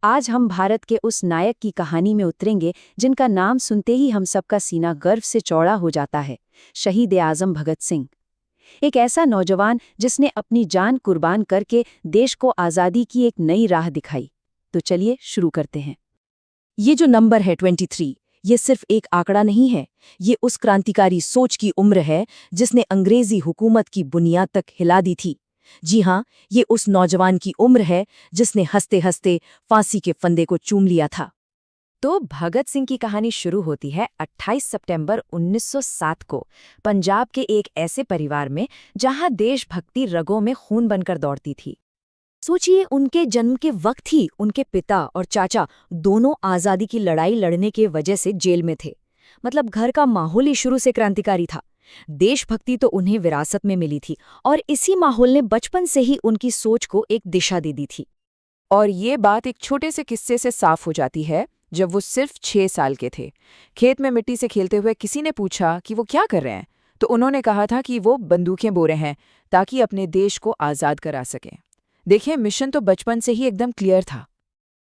आज हम भारत के उस नायक की कहानी में उतरेंगे जिनका नाम सुनते ही हम सबका सीना गर्व से चौड़ा हो जाता है। शहीद आजम भगत सिंह। एक ऐसा नौजवान जिसने अपनी जान कुर्बान करके देश को आज़ादी की एक नई राह दिखाई। तो चलिए शुरू करते हैं। ये जो नंबर है 23, ये सिर्फ एक आंकड़ा नहीं है, ये उस क्रांतिकारी सोच की उम्र है जिसने अंग्रेजी हुकूमत की बुनियाद तक हिला दी थी। जी हाँ, ये उस नौजवान की उम्र है जिसने हंसते हंसते फांसी के फंदे को चूम लिया था। तो भगत सिंह की कहानी शुरू होती है 28 सितंबर 1907 को, पंजाब के एक ऐसे परिवार में जहां देशभक्ति रगों में खून बनकर दौड़ती थी। सोचिए, उनके जन्म के वक्त ही उनके पिता और चाचा दोनों आज़ादी की लड़ाई लड़ने के वजह से जेल में थे। मतलब घर का माहौल ही शुरू से क्रांतिकारी था। देशभक्ति तो उन्हें विरासत में मिली थी और इसी माहौल ने बचपन से ही उनकी सोच को एक दिशा दे दी थी। और ये बात एक छोटे से किस्से से साफ हो जाती है। जब वो सिर्फ 6 साल के थे, खेत में मिट्टी से खेलते हुए किसी ने पूछा कि वो क्या कर रहे हैं, तो उन्होंने कहा था कि वो बंदूकें बो रहे हैं ताकि अपने देश को आज़ाद करा सकें। देखिए, मिशन तो बचपन से ही एकदम क्लियर था।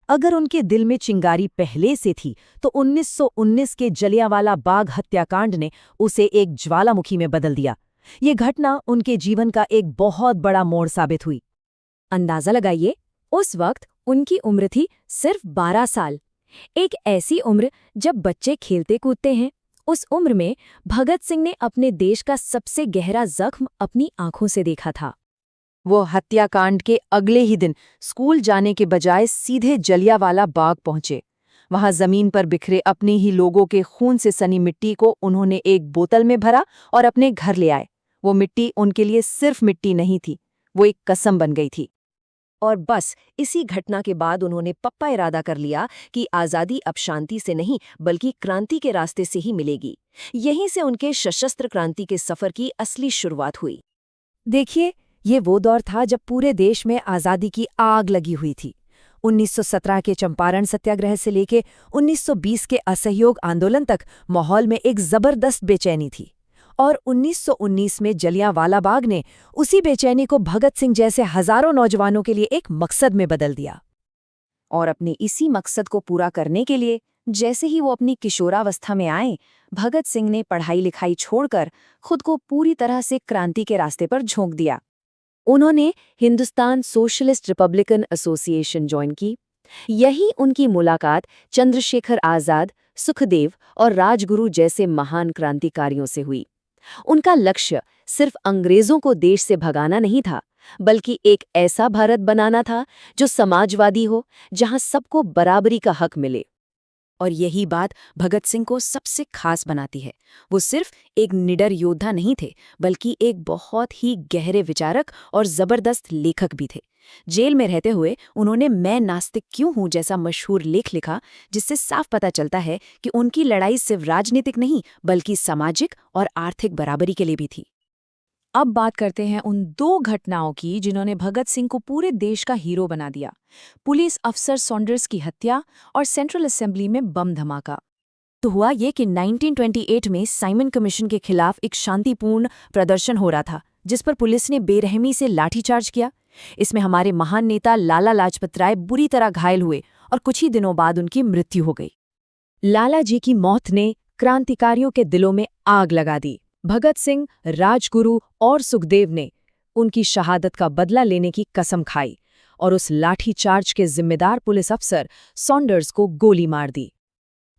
अगर उनके दिल में चिंगारी पहले से थी तो 1919 के जलियांवाला बाग हत्याकांड ने उसे एक ज्वालामुखी में बदल दिया। ये घटना उनके जीवन का एक बहुत बड़ा मोड़ साबित हुई। अंदाजा लगाइए, उस वक्त उनकी उम्र थी सिर्फ 12 साल। एक ऐसी उम्र जब बच्चे खेलते कूदते हैं। उस उम्र में भगत सिंह ने अपने देश का सबसे गहरा जख्म अपनी आंखों से देखा था। वो हत्याकांड के अगले ही दिन स्कूल जाने के बजाय सीधे जलियांवाला बाग पहुंचे। वहां जमीन पर बिखरे अपने ही लोगों के खून से सनी मिट्टी को उन्होंने एक बोतल में भरा और अपने घर ले आए। वो मिट्टी उनके लिए सिर्फ मिट्टी नहीं थी, वो एक कसम बन गई थी। और बस इसी घटना के बाद उन्होंने पक्का इरादा कर लिया कि आज़ादी अब शांति से नहीं बल्कि क्रांति के रास्ते से ही मिलेगी। यहीं से उनके सशस्त्र क्रांति के सफर की असली शुरुआत हुई। देखिए, ये वो दौर था जब पूरे देश में आज़ादी की आग लगी हुई थी। 1917 के चंपारण सत्याग्रह से लेके 1920 के असहयोग आंदोलन तक माहौल में एक जबरदस्त बेचैनी थी। और 1919 में जलियांवाला बाग ने उसी बेचैनी को भगत सिंह जैसे हजारों नौजवानों के लिए एक मकसद में बदल दिया। और अपने इसी मकसद को पूरा करने के लिए जैसे ही वो अपनी किशोरावस्था में आए, भगत सिंह ने पढ़ाई लिखाई छोड़कर खुद को पूरी तरह से क्रांति के रास्ते पर झोंक दिया। उन्होंने Hindustan socialist Republican association join की। यही उनकी मुलाकात चंद्रशेखर आजाद, सुखदेव और राजगुरु जैसे महान क्रांतिकारियों से हुई। उनका लक्ष्य सिर्फ अंग्रेजों को देश से भगाना नहीं था, बल्कि एक ऐसा भारत बनाना था जो समाजवादी हो, जहां सबको बराबरी का हक मिले। और यही बात भगत सिंह को सबसे खास बनाती है। वो सिर्फ एक निडर योद्धा नहीं थे, बल्कि एक बहुत ही गहरे विचारक और जबरदस्त लेखक भी थे। जेल में रहते हुए उन्होंने मैं नास्तिक क्यों हूं जैसा मशहूर लेख लिखा, जिससे साफ पता चलता है कि उनकी लड़ाई सिर्फ राजनीतिक नहीं बल्कि सामाजिक और आर्थिक बराबरी के लिए भी थी। अब बात करते हैं उन दो घटनाओं की जिन्होंने भगत सिंह को पूरे देश का हीरो बना दिया। पुलिस अफसर सॉन्डर्स की हत्या और सेंट्रल असेंबली में बम धमाका। तो हुआ ये कि 1928 में साइमन कमीशन के खिलाफ एक शांतिपूर्ण प्रदर्शन हो रहा था, जिस पर पुलिस ने बेरहमी से लाठीचार्ज किया। इसमें हमारे महान नेता लाला लाजपत राय बुरी तरह घायल हुए और कुछ ही दिनों बाद उनकी मृत्यु हो गई। लाला जी की मौत ने क्रांतिकारियों के दिलों में आग लगा दी। भगत सिंह, राजगुरु और सुखदेव ने उनकी शहादत का बदला लेने की कसम खाई और उस लाठीचार्ज के जिम्मेदार पुलिस अफसर सॉन्डर्स को गोली मार दी।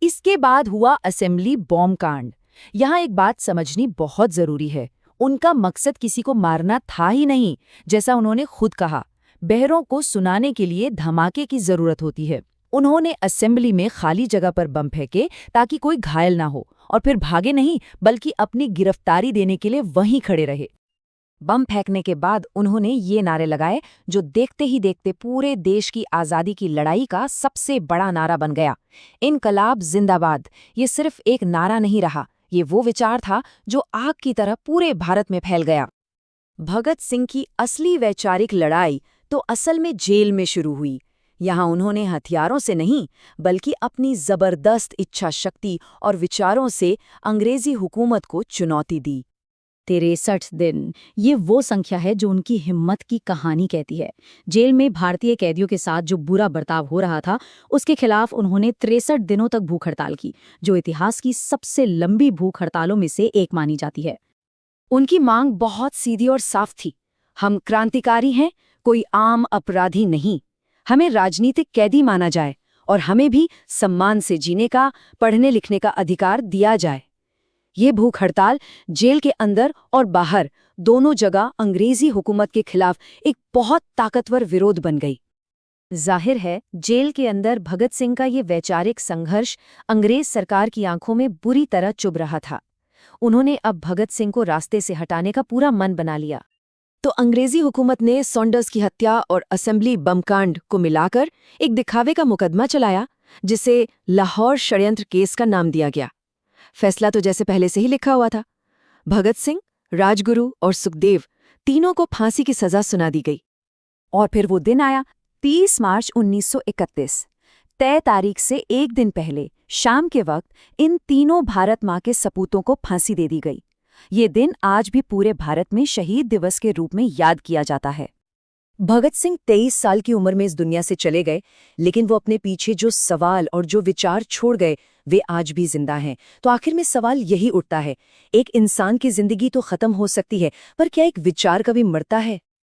इसके बाद हुआ असेंबली बॉम्ब कांड। यहाँ एक बात समझनी बहुत जरूरी है। उनका मकसद किसी को मारना था ही नहीं। जैसा उन्होंने खुद कहा, बहरों को सुनाने के लिए धमाके की जरूरत होती है। उन्होंने असेंबली में खाली जगह पर बम फेंके ताकि कोई घायल ना हो, और फिर भागे नहीं बल्कि अपनी गिरफ्तारी देने के लिए वहीं खड़े रहे। बम फेंकने के बाद उन्होंने ये नारे लगाए जो देखते ही देखते पूरे देश की आज़ादी की लड़ाई का सबसे बड़ा नारा बन गया। इनकलाब जिंदाबाद। ये सिर्फ एक नारा नहीं रहा, ये वो विचार था जो आग की तरह पूरे भारत में फैल गया। भगत सिंह की असली वैचारिक लड़ाई तो असल में जेल में शुरू हुई। यहाँ उन्होंने हथियारों से नहीं बल्कि अपनी जबरदस्त इच्छा शक्ति और विचारों से अंग्रेजी हुकूमत को चुनौती दी। 63 दिन, ये वो संख्या है जो उनकी हिम्मत की कहानी कहती है। जेल में भारतीय कैदियों के साथ जो बुरा बर्ताव हो रहा था, उसके खिलाफ उन्होंने 63 दिनों तक भूख हड़ताल की, जो इतिहास की सबसे लंबी भूख हड़तालों में से एक मानी जाती है। उनकी मांग बहुत सीधी और साफ थी। हम क्रांतिकारी हैं, कोई आम अपराधी नहीं। हमें राजनीतिक कैदी माना जाए और हमें भी सम्मान से जीने का, पढ़ने लिखने का अधिकार दिया जाए। ये भूख हड़ताल जेल के अंदर और बाहर दोनों जगह अंग्रेजी हुकूमत के खिलाफ एक बहुत ताकतवर विरोध बन गई। जाहिर है, जेल के अंदर भगत सिंह का ये वैचारिक संघर्ष अंग्रेज सरकार की आंखों में बुरी तरह चुभ रहा था। उन्होंने अब भगत सिंह को रास्ते से हटाने का पूरा मन बना लिया। तो अंग्रेजी हुकूमत ने सॉन्डर्स की हत्या और असेंबली बमकांड को मिलाकर एक दिखावे का मुकदमा चलाया, जिसे लाहौर षड्यंत्र केस का नाम दिया गया। फैसला तो जैसे पहले से ही लिखा हुआ था। भगत सिंह, राजगुरु और सुखदेव तीनों को फांसी की सजा सुना दी गई। और फिर वो दिन आया, 30 मार्च 1931। तय तारीख से एक दिन पहले शाम के वक्त इन तीनों भारत माँ के सपूतों को फांसी दे दी गई। ये दिन आज भी पूरे भारत में शहीद दिवस के रूप में याद किया जाता है। भगत सिंह 23 साल की उम्र में इस दुनिया से चले गए, लेकिन वो अपने पीछे जो सवाल और जो विचार छोड़ गए, वे आज भी जिंदा हैं। तो आखिर में सवाल यही उठता है, एक इंसान की जिंदगी तो खत्म हो सकती है, पर क्या एक विचार कभी मरता है?